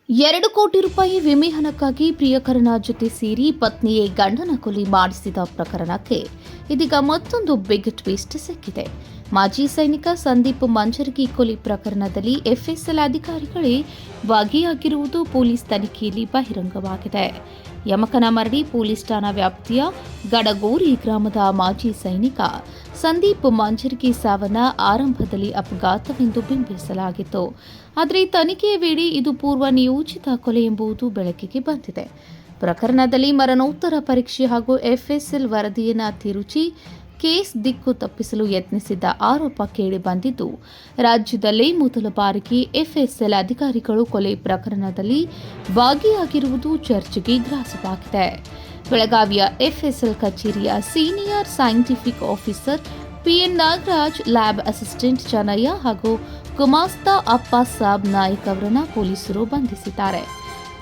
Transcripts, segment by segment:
2 ಕೋಟಿ ರೂಪಾಯಿ ವಿಮೆ ಹಣಕ್ಕಾಗಿ ಪ್ರಿಯಕರನ ಜೊತೆ ಸೇರಿ ಪತ್ನಿಯೇ ಗಂಡನ ಕೊಲೆ ಮಾಡಿಸಿದ ಪ್ರಕರಣಕ್ಕೆ ಇದೀಗ ಮತ್ತೊಂದು ಬಿಗ್ ಟ್ವಿಸ್ಟ್ ಸಿಕ್ಕಿದೆ. ಮಾಜಿ ಸೈನಿಕ ಸಂದೀಪ್ ಮಂಜರಗಿ ಕೊಲೆ ಪ್ರಕರಣದಲ್ಲಿ ಎಫ್ಎಸ್ಎಲ್ ಅಧಿಕಾರಿಗಳೇ ಭಾಗಿಯಾಗಿರುವುದು ಪೊಲೀಸ್ ತನಿಖೆಯಲ್ಲಿ ಬಹಿರಂಗವಾಗಿದೆ. ಯಮಕನಮರಡಿ ಪೊಲೀಸ್ ಠಾಣಾ ವ್ಯಾಪ್ತಿಯ ಗಡಗೋರಿ ಗ್ರಾಮದ ಮಾಜಿ ಸೈನಿಕ ಸಂದೀಪ್ ಮಂಜರಗಿ ಸಾವನ್ನ ಆರಂಭದಲ್ಲಿ ಅಪಘಾತವೆಂದು ಬಿಂಬಿಸಲಾಗಿತ್ತು. ಆದರೆ ತನಿಖೆಯ ವೇಳೆ ಇದು ಪೂರ್ವ ನಿಯೋಜಿತ ಕೊಲೆ ಎಂಬುದು ಬೆಳಕಿಗೆ ಬಂದಿದೆ. ಪ್ರಕರಣದಲ್ಲಿ ಮರಣೋತ್ತರ ಪರೀಕ್ಷೆ ಹಾಗೂ ಎಫ್ಎಸ್ಎಲ್ ವರದಿಯನ್ನು ತಿರುಚಿ ಕೇಸ್ ದಿಕ್ಕು ತಪ್ಪಿಸಲು ಯತ್ನಿಸಿದ್ದ ಆರೋಪ ಕೇಳಿಬಂದಿದ್ದು, ರಾಜ್ಯದಲ್ಲೇ ಮೊದಲ ಬಾರಿಗೆ ಎಫ್ಎಸ್ಎಲ್ ಅಧಿಕಾರಿಗಳು ಕೊಲೆ ಪ್ರಕರಣದಲ್ಲಿ ಭಾಗಿಯಾಗಿರುವುದು ಚರ್ಚೆಗೆ ಗ್ರಾಸವಾಗಿದೆ. ಬೆಳಗಾವಿಯ ಎಫ್ಎಸ್ಎಲ್ ಕಚೇರಿಯ senior scientific officer PN Nagaraj, lab assistant Channayya ಹಾಗೂ ಗುಮಾಸ್ತಾ ಅಪ್ಪ ಸಾಬ್ ನಾಯ್ಕ್ ಅವರನ್ನು ಪೊಲೀಸರು ಬಂಧಿಸಿದ್ದಾರೆ.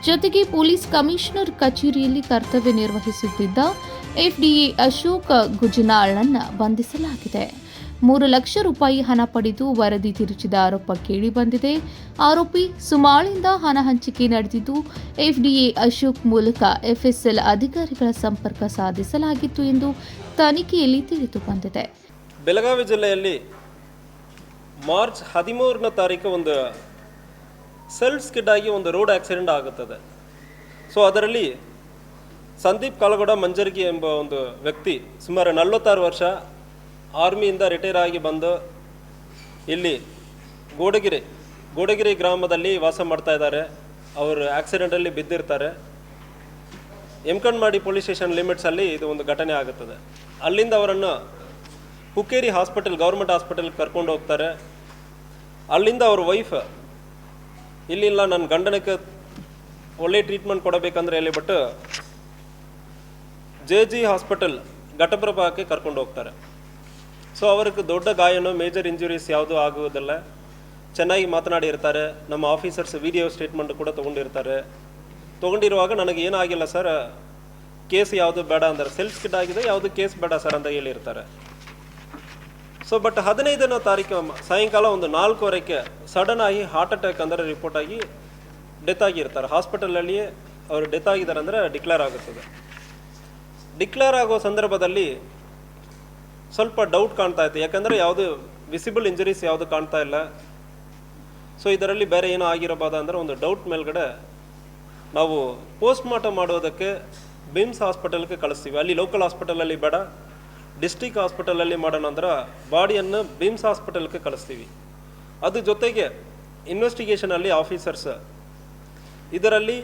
ಜೊತೆಗೆ ಪೊಲೀಸ್ ಕಮಿಷನರ್ ಕಚೇರಿಯಲ್ಲಿ ಕರ್ತವ್ಯ ನಿರ್ವಹಿಸುತ್ತಿದ್ದ ಎಫ್ಡಿಎ ಅಶೋಕ್ ಗುಜನಾಳ್ನನ್ನ ಬಂಧಿಸಲಾಗಿದೆ. 3 ಲಕ್ಷ ರೂಪಾಯಿ ಹಣ ಪಡೆದು ವರದಿ ತಿರುಚಿದ ಆರೋಪ ಕೇಳಿಬಂದಿದೆ. ಆರೋಪಿ ಸುಮಾಳಿಂದ ಹಣ ಹಂಚಿಕೆ ನಡೆದಿದ್ದು, ಎಫ್ಡಿಎ ಅಶೋಕ್ ಮೂಲಕ ಎಫ್ಎಸ್ಎಲ್ ಅಧಿಕಾರಿಗಳ ಸಂಪರ್ಕ ಸಾಧಿಸಲಾಗಿತ್ತು ಎಂದು ತನಿಖೆಯಲ್ಲಿ ತಿಳಿದು ಬಂದಿದೆ. ಬೆಳಗಾವಿ ಜಿಲ್ಲೆಯಲ್ಲಿ ಮಾರ್ಚ್ 13ನೇ ತಾರೀಕು ಒಂದು ಸೆಲ್ಫ್ ಸ್ಕಿಡ್ ಆಗಿ ಒಂದು ರೋಡ್ ಆಕ್ಸಿಡೆಂಟ್ ಆಗುತ್ತದೆ. ಸೊ ಅದರಲ್ಲಿ ಸಂದೀಪ್ ಕಾಲಗೌಡ ಮಂಜರಗಿ ಎಂಬ ಒಂದು ವ್ಯಕ್ತಿ ಸುಮಾರು 46 ವರ್ಷ ಆರ್ಮಿಯಿಂದ ರಿಟೈರ್ ಆಗಿ ಬಂದು ಇಲ್ಲಿ ಗೋಡಗಿರಿ ಗ್ರಾಮದಲ್ಲಿ ವಾಸ ಮಾಡ್ತಾ ಇದ್ದಾರೆ. ಅವರು ಆಕ್ಸಿಡೆಂಟಲ್ಲಿ ಬಿದ್ದಿರ್ತಾರೆ. ಯಮಕನಮರಡಿ ಪೊಲೀಸ್ ಸ್ಟೇಷನ್ ಲಿಮಿಟ್ಸಲ್ಲಿ ಇದು ಒಂದು ಘಟನೆ ಆಗುತ್ತದೆ. ಅಲ್ಲಿಂದ ಅವರನ್ನು ಹುಕ್ಕೇರಿ ಹಾಸ್ಪಿಟಲ್, ಗೌರ್ಮೆಂಟ್ ಹಾಸ್ಪಿಟಲ್ಗೆ ಕರ್ಕೊಂಡು ಹೋಗ್ತಾರೆ. ಅಲ್ಲಿಂದ ಅವ್ರ ವೈಫ್ ಇಲ್ಲಿಲ್ಲ, ನನ್ನ ಗಂಡನಕ್ಕೆ ಒಳ್ಳೆ ಟ್ರೀಟ್ಮೆಂಟ್ ಕೊಡಬೇಕಂದ್ರೆ ಹೇಳಿ ಬಿಟ್ಟು ಜೆ ಹಾಸ್ಪಿಟಲ್ ಘಟಪ್ರಭಾಕ್ಕೆ ಕರ್ಕೊಂಡು ಹೋಗ್ತಾರೆ. ಸೊ ಅವ್ರಿಗೆ ದೊಡ್ಡ ಗಾಯನೋ ಮೇಜರ್ ಇಂಜುರೀಸ್ ಯಾವುದೂ ಆಗುವುದಿಲ್ಲ. ಚೆನ್ನಾಗಿ ಮಾತನಾಡಿರ್ತಾರೆ. ನಮ್ಮ ಆಫೀಸರ್ಸ್ ವಿಡಿಯೋ ಸ್ಟೇಟ್ಮೆಂಟ್ ಕೂಡ ತೊಗೊಂಡಿರುವಾಗ ನನಗೆ ಏನಾಗಿಲ್ಲ ಸರ್, ಕೇಸ್ ಯಾವುದು ಬೇಡ ಅಂದರೆ, ಸೆಲ್ಫ್ ಸ್ಕಿಡ್ ಆಗಿದೆ, ಯಾವುದು ಕೇಸ್ ಬೇಡ ಸರ್ ಅಂತ ಹೇಳಿರ್ತಾರೆ. ಸೊ ಬಟ್ 15ನೇ ತಾರೀಕು ಸಾಯಂಕಾಲ ಒಂದು 4:15 ಸಡನ್ ಆಗಿ ಹಾರ್ಟ್ ಅಟ್ಯಾಕ್ ಅಂದರೆ ರಿಪೋರ್ಟ್ ಆಗಿ ಡೆತ್ ಆಗಿರ್ತಾರೆ. ಹಾಸ್ಪಿಟಲಲ್ಲಿಯೇ ಅವರು ಡೆತ್ ಆಗಿದ್ದಾರೆ ಅಂದರೆ ಡಿಕ್ಲೇರ್ ಆಗುತ್ತದೆ. ಡಿಕ್ಲೇರ್ ಆಗೋ ಸಂದರ್ಭದಲ್ಲಿ ಸ್ವಲ್ಪ ಡೌಟ್ ಕಾಣ್ತಾ ಇತ್ತು. ಯಾಕಂದರೆ ಯಾವುದು ವಿಸಿಬಲ್ ಇಂಜರೀಸ್ ಯಾವುದು ಕಾಣ್ತಾ ಇಲ್ಲ. ಸೊ ಇದರಲ್ಲಿ ಬೇರೆ ಏನೋ ಆಗಿರಬಾರ್ದು ಅಂದರೆ ಒಂದು ಡೌಟ್ ಮೇಲ್ಗಡೆ ನಾವು ಪೋಸ್ಟ್ ಮಾರ್ಟಮ್ ಮಾಡೋದಕ್ಕೆ ಬಿಮ್ಸ್ ಹಾಸ್ಪಿಟಲ್ಗೆ ಕಳಿಸ್ತೀವಿ. ಅಲ್ಲಿ ಲೋಕಲ್ ಹಾಸ್ಪಿಟಲಲ್ಲಿ ಬೇಡ, ಡಿಸ್ಟ್ರಿಕ್ಟ್ ಹಾಸ್ಪಿಟಲಲ್ಲಿ ಮಾಡೋಣ ಅಂದ್ರೆ ಬಾಡಿಯನ್ನು ಬಿಮ್ಸ್ ಹಾಸ್ಪಿಟಲ್ಗೆ ಕಳಿಸ್ತೀವಿ. ಅದು ಜೊತೆಗೆ ಇನ್ವೆಸ್ಟಿಗೇಷನಲ್ಲಿ ಆಫೀಸರ್ಸ್ ಇದರಲ್ಲಿ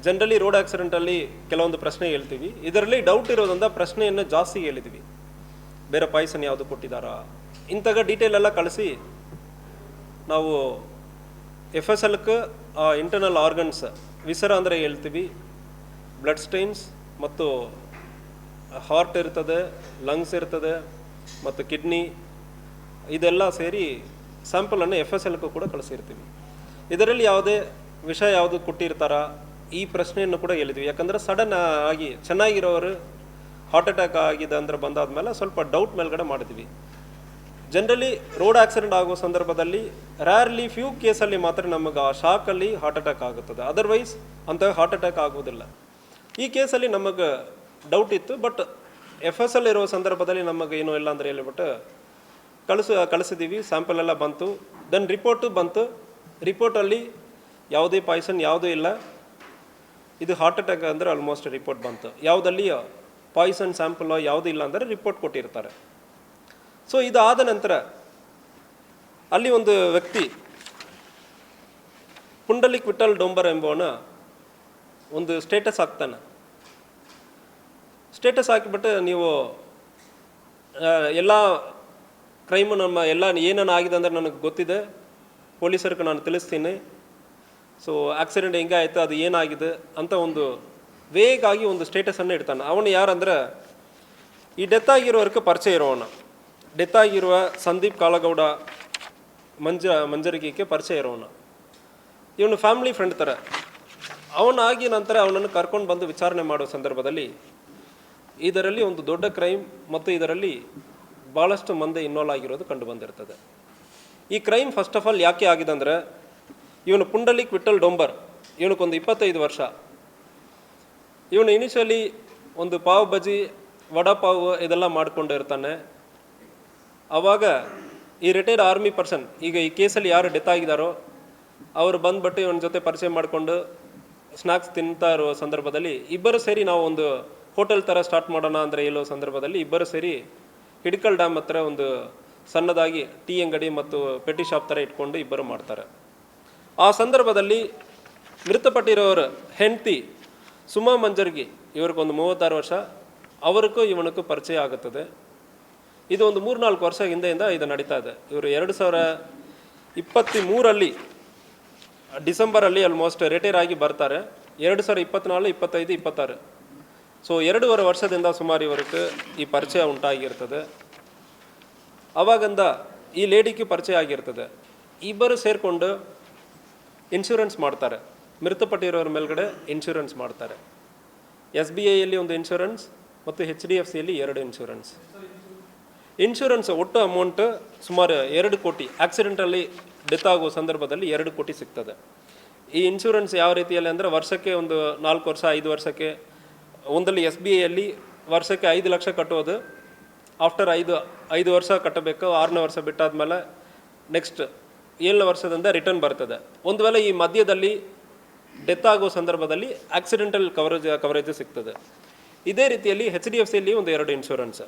ಜನರಲಿ ರೋಡ್ ಆಕ್ಸಿಡೆಂಟಲ್ಲಿ ಕೆಲವೊಂದು ಪ್ರಶ್ನೆ ಹೇಳ್ತೀವಿ. ಇದರಲ್ಲಿ ಡೌಟ್ ಇರೋದ್ರಿಂದ ಪ್ರಶ್ನೆಯನ್ನು ಜಾಸ್ತಿ ಹೇಳಿದ್ವಿ. ಬೇರೆ ಪಾಯ್ಸನ್ ಯಾವುದು ಕೊಟ್ಟಿದ್ದಾರಾ ಇಂಥಗ ಡೀಟೇಲ್ ಎಲ್ಲ ಕಳಿಸಿ ನಾವು ಎಫ್ಎಸ್ಎಲ್ಗೆ ಇಂಟರ್ನಲ್ ಆರ್ಗನ್ಸ್ ವಿಸರ ಅಂದರೆ ಹೇಳ್ತೀವಿ, ಬ್ಲಡ್ ಸ್ಟೈನ್ಸ್ ಮತ್ತು ಹಾರ್ಟ್ ಇರ್ತದೆ, ಲಂಗ್ಸ್ ಇರ್ತದೆ ಮತ್ತು ಕಿಡ್ನಿ, ಇದೆಲ್ಲ ಸೇರಿ ಸ್ಯಾಂಪಲನ್ನು ಎಫ್ಎಸ್ಎಲ್ಗೂ ಕೂಡ ಕಳಿಸಿರ್ತೀವಿ. ಇದರಲ್ಲಿ ಯಾವುದೇ ವಿಷಯ ಯಾವುದು ಕೊಟ್ಟಿರ್ತಾರ ಈ ಪ್ರಶ್ನೆಯನ್ನು ಕೂಡ ಹೇಳಿದ್ವಿ. ಯಾಕಂದರೆ ಸಡನ್ ಆಗಿ ಚೆನ್ನಾಗಿರೋರು ಹಾರ್ಟ್ ಅಟ್ಯಾಕ್ ಆಗಿದೆ ಅಂದರೆ ಬಂದಾದ್ಮೇಲೆ ಸ್ವಲ್ಪ ಡೌಟ್ ಮೇಲ್ಗಡೆ ಮಾಡಿದ್ವಿ. ಜನರಲಿ ರೋಡ್ ಆಕ್ಸಿಡೆಂಟ್ ಆಗೋ ಸಂದರ್ಭದಲ್ಲಿ ರ್ಯಾರ್ಲಿ ಫ್ಯೂ ಕೇಸಲ್ಲಿ ಮಾತ್ರ ನಮಗೆ ಆ ಶಾಕಲ್ಲಿ ಹಾರ್ಟ್ ಅಟ್ಯಾಕ್ ಆಗುತ್ತದೆ. ಅದರ್ವೈಸ್ ಅಂಥ ಹಾರ್ಟ್ ಅಟ್ಯಾಕ್ ಆಗೋದಿಲ್ಲ. ಈ ಕೇಸಲ್ಲಿ ನಮಗೆ ಡೌಟ್ ಇತ್ತು. ಬಟ್ ಎಫ್ಎಸ್ಎಲ್ ಇರೋ ಸಂದರ್ಭದಲ್ಲಿ ನಮಗೆ ಏನೂ ಇಲ್ಲ ಅಂದರೆ ಹೇಳಿಬಿಟ್ಟು ಕಳಿಸಿದ್ದೀವಿ. ಸ್ಯಾಂಪಲ್ ಎಲ್ಲ ಬಂತು. ದೆನ್ ರಿಪೋರ್ಟು ಬಂತು. ರಿಪೋರ್ಟಲ್ಲಿ ಯಾವುದೇ ಪಾಯ್ಸನ್ ಯಾವುದೂ ಇಲ್ಲ, ಇದು ಹಾರ್ಟ್ ಅಟ್ಯಾಕ್ ಅಂದರೆ ಆಲ್ಮೋಸ್ಟ್ ರಿಪೋರ್ಟ್ ಬಂತು. ಯಾವುದಲ್ಲಿ ಪಾಯ್ಸನ್ ಸ್ಯಾಂಪಲ್ ಯಾವುದೂ ಇಲ್ಲ ಅಂದರೆ ರಿಪೋರ್ಟ್ ಕೊಟ್ಟಿರ್ತಾರೆ. ಸೊ ಇದಾದ ನಂತರ ಅಲ್ಲಿ ಒಂದು ವ್ಯಕ್ತಿ ಪುಂಡಲಿಕ್ ವಿಠಲ್ ಡೊಂಬರ್ ಎಂಬವನ ಒಂದು ಸ್ಟೇಟಸ್ ಹಾಕ್ತಾನೆ. ಸ್ಟೇಟಸ್ ಹಾಕಿಬಿಟ್ಟು ನೀವು ಎಲ್ಲ ಕ್ರೈಮು ನಮ್ಮ ಎಲ್ಲ ಏನೇನು ಆಗಿದೆ ಅಂದರೆ ನನಗೆ ಗೊತ್ತಿದೆ, ಪೊಲೀಸರಿಗೆ ನಾನು ತಿಳಿಸ್ತೀನಿ. ಸೊ ಆಕ್ಸಿಡೆಂಟ್ ಹೆಂಗೆ ಆಯಿತು, ಅದು ಏನಾಗಿದೆ ಅಂತ ಒಂದು ವೇಗಾಗಿ ಒಂದು ಸ್ಟೇಟಸನ್ನು ಇಡ್ತಾನೆ. ಅವನು ಯಾರಂದ್ರೆ ಈ ಡೆತ್ ಆಗಿರೋರ್ಗೆ ಪರಿಚಯ ಇರೋವನು. ಡೆತ್ ಆಗಿರುವ ಸಂದೀಪ್ ಕಾಲಗೌಡ ಮಂಜರಗಿಗೆ ಪರಿಚಯ ಇರೋವನು. ಇವನು ಫ್ಯಾಮಿಲಿ ಫ್ರೆಂಡ್ ಥರ. ಅವನಾಗಿ ನಂತರ ಅವನನ್ನು ಕರ್ಕೊಂಡು ಬಂದು ವಿಚಾರಣೆ ಮಾಡೋ ಸಂದರ್ಭದಲ್ಲಿ ಇದರಲ್ಲಿ ಒಂದು ದೊಡ್ಡ ಕ್ರೈಮ್ ಮತ್ತು ಇದರಲ್ಲಿ ಭಾಳಷ್ಟು ಮಂದಿ ಇನ್ವಾಲ್ವ್ ಆಗಿರೋದು ಕಂಡು ಬಂದಿರ್ತದೆ. ಈ ಕ್ರೈಮ್ ಫಸ್ಟ್ ಆಫ್ ಆಲ್ ಯಾಕೆ ಆಗಿದೆ ಅಂದರೆ, ಇವನು ಪುಂಡಲಿಕ್ ವಿಠಲ್ ಡೊಂಬರ್ ಇವನಿಗೊಂದು 25 ವರ್ಷ. ಇವನು ಇನಿಷಿಯಲಿ ಒಂದು ಪಾವ್ ಬಜಿ ವಡಾಪಾವ್ ಇದೆಲ್ಲ ಮಾಡ್ಕೊಂಡು ಇರ್ತಾನೆ. ಆವಾಗ ಈ ರಿಟೈರ್ಡ್ ಆರ್ಮಿ ಪರ್ಸನ್, ಈಗ ಈ ಕೇಸಲ್ಲಿ ಯಾರು ಡೆತ್ ಆಗಿದ್ದಾರೋ ಅವರು ಬಂದ್ಬಿಟ್ಟು ಇವನ ಜೊತೆ ಪರಿಚಯ ಮಾಡಿಕೊಂಡು ಸ್ನ್ಯಾಕ್ಸ್ ತಿಂತಾ ಇರುವ ಸಂದರ್ಭದಲ್ಲಿ ಇಬ್ಬರು ಸೇರಿ ನಾವು ಒಂದು ಹೋಟೆಲ್ ಥರ ಸ್ಟಾರ್ಟ್ ಮಾಡೋಣ ಅಂದರೆ ಹೇಳೋ ಸಂದರ್ಭದಲ್ಲಿ ಇಬ್ಬರು ಸೇರಿ ಹಿಡ್ಕಲ್ ಡ್ಯಾಮ್ ಹತ್ರ ಒಂದು ಸಣ್ಣದಾಗಿ ಟೀ ಅಂಗಡಿ ಮತ್ತು ಪೆಟ್ಟಿ ಶಾಪ್ ಥರ ಇಟ್ಕೊಂಡು ಇಬ್ಬರು ಮಾಡ್ತಾರೆ. ಆ ಸಂದರ್ಭದಲ್ಲಿ ಮೃತಪಟ್ಟಿರೋರ ಹೆಂಡತಿ ಸುಮಾ ಮಂಜರ್ಗಿ, ಇವ್ರಿಗೊಂದು 36 ವರ್ಷ, ಅವರಿಗೂ ಇವನಿಗೂ ಪರಿಚಯ ಆಗುತ್ತದೆ. ಇದು ಒಂದು 3-4 ವರ್ಷ ಹಿಂದೆಯಿಂದ ಇದು ನಡೀತಾ ಇದೆ. ಇವರು 2023 ಡಿಸೆಂಬರಲ್ಲಿ ಆಲ್ಮೋಸ್ಟ್ ರಿಟೈರ್ ಆಗಿ ಬರ್ತಾರೆ. 2024, 25, 26, ಸೊ 2.5 ವರ್ಷದಿಂದ ಸುಮಾರು ಇವರಿಗೆ ಈ ಪರಿಚಯ ಉಂಟಾಗಿರ್ತದೆ. ಅವಾಗಿಂದ ಈ ಲೇಡಿಗೆ ಪರಿಚಯ ಆಗಿರ್ತದೆ. ಇಬ್ಬರು ಸೇರಿಕೊಂಡು ಇನ್ಶೂರೆನ್ಸ್ ಮಾಡ್ತಾರೆ. ಮೃತಪಟ್ಟಿರೋರ ಮೇಲ್ಗಡೆ ಇನ್ಶೂರೆನ್ಸ್ ಮಾಡ್ತಾರೆ. SBIಯಲ್ಲಿ ಒಂದು ಇನ್ಶೂರೆನ್ಸ್ ಮತ್ತು HDFCಯಲ್ಲಿ 2 ಇನ್ಶೂರೆನ್ಸ್. ಇನ್ಶೂರೆನ್ಸ್ ಒಟ್ಟು ಅಮೌಂಟ್ ಸುಮಾರು 2 ಕೋಟಿ. ಆಕ್ಸಿಡೆಂಟಲ್ಲಿ ಡೆತ್ ಆಗುವ ಸಂದರ್ಭದಲ್ಲಿ 2 ಕೋಟಿ ಸಿಗ್ತದೆ. ಈ ಇನ್ಶೂರೆನ್ಸ್ ಯಾವ ರೀತಿಯಲ್ಲಿ ಅಂದರೆ ವರ್ಷಕ್ಕೆ ಒಂದು 4 ವರ್ಷ 5 ವರ್ಷಕ್ಕೆ, ಒಂದಲ್ಲಿ SBIಯಲ್ಲಿ ವರ್ಷಕ್ಕೆ 5 ಲಕ್ಷ ಕಟ್ಟೋದು. ಆಫ್ಟರ್ 5 ವರ್ಷ ಕಟ್ಟಬೇಕು. 6ನೇ ವರ್ಷ ಬಿಟ್ಟಾದ್ಮೇಲೆ ನೆಕ್ಸ್ಟ್ 7ನೇ ವರ್ಷದಿಂದ ರಿಟರ್ನ್ ಬರ್ತದೆ. ಒಂದು ವೇಳೆ ಈ ಮಧ್ಯದಲ್ಲಿ ಡೆತ್ ಆಗೋ ಸಂದರ್ಭದಲ್ಲಿ ಆಕ್ಸಿಡೆಂಟಲ್ ಕವರೇಜ್ ಸಿಗ್ತದೆ. ಇದೇ ರೀತಿಯಲ್ಲಿ HDFCಯಲ್ಲಿ ಒಂದು 2 ಇನ್ಶೂರೆನ್ಸ್.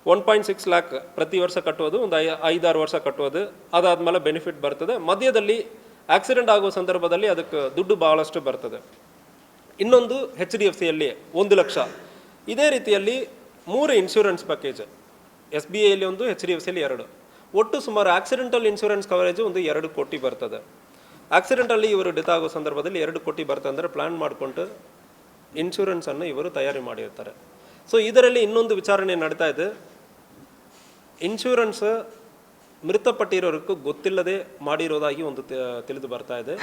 1.6 ಲ್ಯಾಕ್ ಪ್ರತಿ ವರ್ಷ ಕಟ್ಟೋದು, ಒಂದು 5-6 ವರ್ಷ ಕಟ್ಟೋದು. ಅದಾದಮೇಲೆ ಬೆನಿಫಿಟ್ ಬರ್ತದೆ. ಮಧ್ಯದಲ್ಲಿ ಆಕ್ಸಿಡೆಂಟ್ ಆಗೋ ಸಂದರ್ಭದಲ್ಲಿ ಅದಕ್ಕೆ ದುಡ್ಡು ಭಾಳಷ್ಟು ಬರ್ತದೆ. ಇನ್ನೊಂದು HDFCಯಲ್ಲಿ 1 ಲಕ್ಷ. ಇದೇ ರೀತಿಯಲ್ಲಿ 3 ಇನ್ಶೂರೆನ್ಸ್ ಪ್ಯಾಕೇಜ್, SBIಯಲ್ಲಿ 1, HDFCಯಲ್ಲಿ 2. ಒಟ್ಟು ಸುಮಾರು ಆಕ್ಸಿಡೆಂಟಲ್ ಇನ್ಶೂರೆನ್ಸ್ ಕವರೇಜು ಒಂದು 2 ಕೋಟಿ ಬರ್ತದೆ. ಆಕ್ಸಿಡೆಂಟಲ್ಲಿ ಇವರು ಡೆತ್ ಆಗೋ ಸಂದರ್ಭದಲ್ಲಿ 2 ಕೋಟಿ ಬರ್ತದೆ ಅಂದರೆ ಪ್ಲ್ಯಾನ್ ಮಾಡಿಕೊಂಡು ಇನ್ಶೂರೆನ್ಸನ್ನು ಇವರು ತಯಾರಿ ಮಾಡಿರ್ತಾರೆ. ಸೊ ಇದರಲ್ಲಿ ಇನ್ನೊಂದು ವಿಚಾರಣೆ ನಡೀತಾ ಇದೆ. ಇನ್ಶೂರೆನ್ಸ್ ಮೃತಪಟ್ಟಿರೋರ್ಗೂ ಗೊತ್ತಿಲ್ಲದೆ ಮಾಡಿರೋದಾಗಿ ಒಂದು ತಿಳಿದು ಬರ್ತಾ ಇದೆ.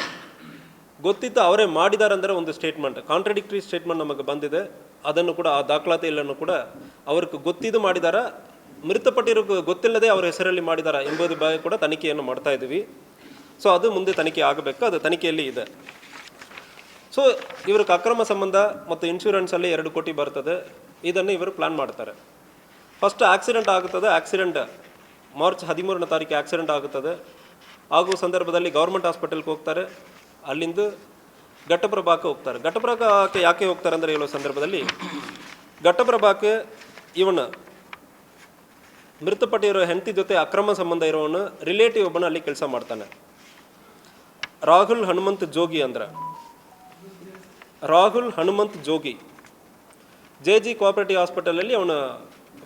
ಗೊತ್ತಿತ್ತು ಅವರೇ ಮಾಡಿದ್ದಾರೆ ಅಂದರೆ ಒಂದು ಸ್ಟೇಟ್ಮೆಂಟ್, ಕಾಂಟ್ರಡಿಕ್ಟರಿ ಸ್ಟೇಟ್ಮೆಂಟ್ ನಮಗೆ ಬಂದಿದೆ. ಅದನ್ನು ಕೂಡ ಆ ದಾಖಲಾತಿಯನ್ನು ಕೂಡ ಅವ್ರಿಗೆ ಗೊತ್ತಿದ್ದು ಮಾಡಿದಾರ, ಮೃತಪಟ್ಟಿರೋರ್ಗೂ ಗೊತ್ತಿಲ್ಲದೆ ಅವರ ಹೆಸರಲ್ಲಿ ಮಾಡಿದಾರ ಎಂಬುದ್ರ ಬಗ್ಗೆ ಕೂಡ ತನಿಖೆಯನ್ನು ಮಾಡ್ತಾ ಇದ್ದೀವಿ. ಸೊ ಅದು ಮುಂದೆ ತನಿಖೆ ಆಗಬೇಕು, ಅದು ತನಿಖೆಯಲ್ಲಿ ಇದೆ. ಸೊ ಇವ್ರಿಗೆ ಅಕ್ರಮ ಸಂಬಂಧ ಮತ್ತು ಇನ್ಶೂರೆನ್ಸಲ್ಲಿ 2 ಕೋಟಿ ಬರ್ತದೆ. ಇದನ್ನು ಇವರು ಪ್ಲ್ಯಾನ್ ಮಾಡ್ತಾರೆ. ಫಸ್ಟ್ ಆಕ್ಸಿಡೆಂಟ್ ಆಗುತ್ತದೆ. ಆಕ್ಸಿಡೆಂಟ್ ಮಾರ್ಚ್ 13ನೇ ತಾರೀಕು ಆಕ್ಸಿಡೆಂಟ್ ಆಗುತ್ತದೆ. ಆಗುವ ಸಂದರ್ಭದಲ್ಲಿ ಗೌರ್ಮೆಂಟ್ ಹಾಸ್ಪಿಟಲ್ಗೆ ಹೋಗ್ತಾರೆ. ಅಲ್ಲಿಂದ ಘಟಪ್ರಭಾಕ್ಕೆ ಹೋಗ್ತಾರೆ. ಘಟಪ್ರಭಾಕ್ಕೆ ಯಾಕೆ ಹೋಗ್ತಾರೆ ಅಂದರೆ ಹೇಳೋ ಸಂದರ್ಭದಲ್ಲಿ ಘಟಪ್ರಭಾಕ್ಕೆ ಇವನು ಮೃತಪಟ್ಟಿರೋ ಹೆಂಡತಿ ಜೊತೆ ಅಕ್ರಮ ಸಂಬಂಧ ಇರೋವನು ರಿಲೇಟಿವ್ ಒಬ್ಬನ ಅಲ್ಲಿ ಕೆಲಸ ಮಾಡ್ತಾನೆ. ರಾಹುಲ್ ಹನುಮಂತ್ ಜೋಗಿ ಅಂದ್ರೆ ರಾಹುಲ್ ಹನುಮಂತ್ ಜೋಗಿ JG ಕೋಆಪರೇಟಿವ್ ಹಾಸ್ಪಿಟಲಲ್ಲಿ ಅವನು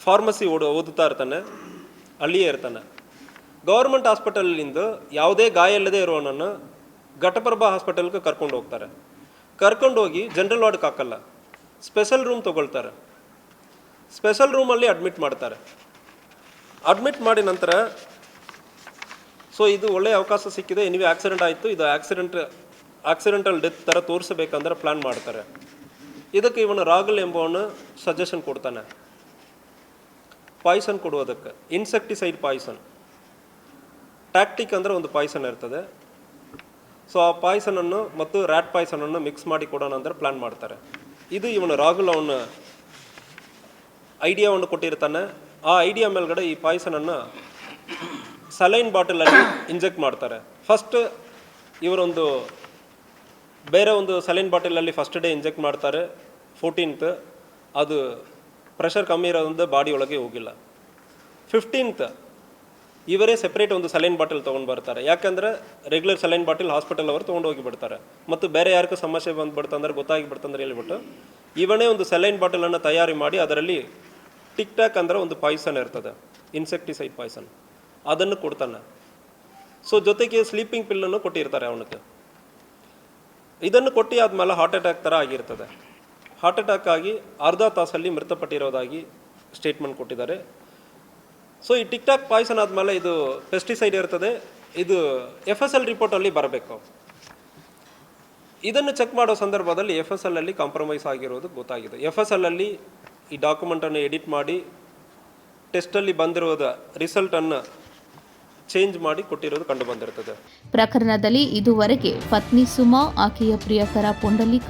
ಫಾರ್ಮಸಿ ಓದುತ್ತಾ ಇರ್ತಾನೆ, ಅಲ್ಲಿಯೇ ಇರ್ತಾನೆ. ಗೌರ್ಮೆಂಟ್ ಹಾಸ್ಪಿಟಲಿಂದ ಯಾವುದೇ ಗಾಯ ಇಲ್ಲದೆ ಇರೋನನ್ನು ಘಟಪ್ರಭಾ ಹಾಸ್ಪಿಟಲ್ಗೆ ಕರ್ಕೊಂಡು ಹೋಗ್ತಾರೆ. ಕರ್ಕೊಂಡೋಗಿ ಜನರಲ್ ವಾರ್ಡ್ಗೆ ಹಾಕಲ್ಲ, ಸ್ಪೆಷಲ್ ರೂಮ್ ತೊಗೊಳ್ತಾರೆ. ಸ್ಪೆಷಲ್ ರೂಮಲ್ಲಿ ಅಡ್ಮಿಟ್ ಮಾಡ್ತಾರೆ. ಅಡ್ಮಿಟ್ ಮಾಡಿ ನಂತರ ಸೊ ಇದು ಒಳ್ಳೆಯ ಅವಕಾಶ ಸಿಕ್ಕಿದೆ, ಎನಿವೆ ಆಕ್ಸಿಡೆಂಟ್ ಆಯಿತು, ಇದು ಆಕ್ಸಿಡೆಂಟಲ್ ಡೆತ್ ಥರ ತೋರಿಸಬೇಕಂದ್ರೆ ಪ್ಲ್ಯಾನ್ ಮಾಡ್ತಾರೆ. ಇದಕ್ಕೆ ಇವನು ರಾಹುಲ್ ಎಂಬವನು ಸಜೆಷನ್ ಕೊಡ್ತಾನೆ, ಪಾಯ್ಸನ್ ಕೊಡುವುದಕ್ಕೆ. ಇನ್ಸೆಕ್ಟಿಸೈಡ್ ಪಾಯ್ಸನ್, ಟ್ಯಾಕ್ಟಿಕ್ ಅಂದರೆ ಒಂದು ಪಾಯ್ಸನ್ ಇರ್ತದೆ. ಸೊ ಆ ಪಾಯ್ಸನನ್ನು ಮತ್ತು ರ್ಯಾಟ್ ಪಾಯ್ಸನನ್ನು ಮಿಕ್ಸ್ ಮಾಡಿ ಕೊಡೋಣ ಅಂದರೆ ಪ್ಲ್ಯಾನ್ ಮಾಡ್ತಾರೆ. ಇದು ಇವನು ರಾಹುಲ್ ಅವನು ಐಡಿಯಾವನ್ನು ಕೊಟ್ಟಿರ್ತಾನೆ. ಆ ಐಡಿಯಾ ಮೇಲ್ಗಡೆ ಈ ಪಾಯ್ಸನನ್ನು ಸಲೈನ್ ಬಾಟಲಲ್ಲಿ ಇಂಜೆಕ್ಟ್ ಮಾಡ್ತಾರೆ. ಫಸ್ಟ್ ಇವರೊಂದು ಬೇರೆ ಒಂದು ಸಲೈನ್ ಬಾಟಲಲ್ಲಿ ಫಸ್ಟ್ ಡೇ ಇಂಜೆಕ್ಟ್ ಮಾಡ್ತಾರೆ, 14th. ಅದು ಪ್ರೆಷರ್ ಕಮ್ಮಿ ಇರೋದ್ರಿಂದ ಬಾಡಿ ಒಳಗೆ ಹೋಗಿಲ್ಲ. 15th ಇವರೇ ಸೆಪ್ರೇಟ್ ಒಂದು ಸಲೈನ್ ಬಾಟಲ್ ತೊಗೊಂಡು ಬರ್ತಾರೆ. ಯಾಕಂದರೆ ರೆಗ್ಯುಲರ್ ಸಲೈನ್ ಬಾಟಲ್ ಹಾಸ್ಪಿಟಲ್ ಅವರು ತೊಗೊಂಡು ಹೋಗಿ ಬಿಡ್ತಾರೆ. ಮತ್ತು ಬೇರೆ ಯಾರಿಗೂ ಸಮಸ್ಯೆ ಬಂದುಬಿಡ್ತಂದ್ರೆ ಗೊತ್ತಾಗಿಬಿಡ್ತಂದ್ರೆ ಹೇಳ್ಬಿಟ್ಟು ಇವನೇ ಒಂದು ಸಲೈನ್ ಬಾಟಲನ್ನು ತಯಾರಿ ಮಾಡಿ ಅದರಲ್ಲಿ ಟಿಕ್ ಟ್ಯಾಕ್ ಅಂದರೆ ಒಂದು ಪಾಯ್ಸನ್ ಇರ್ತದೆ, ಇನ್ಸೆಕ್ಟಿಸೈಡ್ ಪಾಯ್ಸನ್, ಅದನ್ನು ಕೊಡ್ತಾನೆ. ಸೊ ಜೊತೆಗೆ ಸ್ಲೀಪಿಂಗ್ ಪಿಲ್ಲನ್ನು ಕೊಟ್ಟಿರ್ತಾರೆ ಅವನಿಗೆ. ಇದನ್ನು ಕೊಟ್ಟು ಆದಮೇಲೆ ಹಾರ್ಟ್ ಅಟ್ಯಾಕ್ ಥರ ಆಗಿರ್ತದೆ. ಹಾರ್ಟ್ ಅಟ್ಯಾಕ್ ಆಗಿ ಅರ್ಧ ತಾಸಲ್ಲಿ ಮೃತಪಟ್ಟಿರೋದಾಗಿ ಸ್ಟೇಟ್ಮೆಂಟ್ ಕೊಟ್ಟಿದ್ದಾರೆ. ಸೊ ಈ ಟಿಕ್ ಟಾಕ್ ಪಾಯ್ಸನ್ ಆದಮೇಲೆ ಇದು ಪೆಸ್ಟಿಸೈಡ್ ಇರ್ತದೆ, ಇದು FSL ರಿಪೋರ್ಟಲ್ಲಿ ಬರಬೇಕು. ಇದನ್ನು ಚೆಕ್ ಮಾಡೋ ಸಂದರ್ಭದಲ್ಲಿ FSLಲ್ಲಿ ಕಾಂಪ್ರಮೈಸ್ ಆಗಿರೋದು ಗೊತ್ತಾಗಿದೆ. FSLಲ್ಲಿ ಈ ಡಾಕ್ಯುಮೆಂಟನ್ನು ಎಡಿಟ್ ಮಾಡಿ ಟೆಸ್ಟಲ್ಲಿ ಬಂದಿರೋದ ರಿಸಲ್ಟನ್ನು ಚೇಂಜ್ ಮಾಡಿ ಕೊಟ್ಟಿರೋದು ಕಂಡು ಬಂದಿರ್ತದೆ. ಪ್ರಕರಣದಲ್ಲಿ ಇದುವರೆಗೆ ಪತ್ನಿ ಸುಮಾ, ಆಕೆಯ ಪ್ರಿಯಕರ ಪುಂಡಲಿಕ,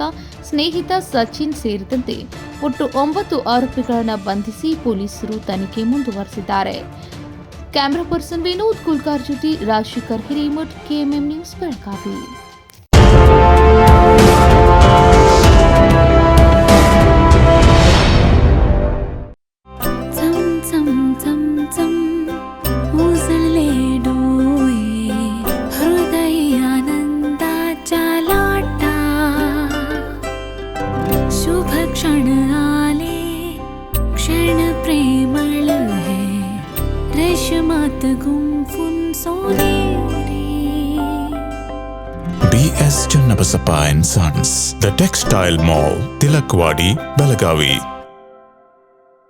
ಸ್ನೇಹಿತ ಸಚಿನ್ ಸೇರಿದಂತೆ ಒಟ್ಟು 9 ಆರೋಪಿಗಳನ್ನು ಬಂಧಿಸಿ ಪೊಲೀಸರು ತನಿಖೆ ಮುಂದುವರೆಸಿದ್ದಾರೆ. ಕ್ಯಾಮರಾ ಪರ್ಸನ್ ವಿನೋದ್ ಕುಲ್ಕಾರ್ ಜೊತೆ ರಾಜಶೇಖರ್ ಹಿರೇಮಠ್, KMM ನ್ಯೂಸ್, ಬೆಳಗಾವಿ. क्षण आले क्षण प्रेमळ है रेशमात गुंफून सोनेरी. BS Channabasappa and Sons, The Textile Mall, Tilakwadi, Belagavi.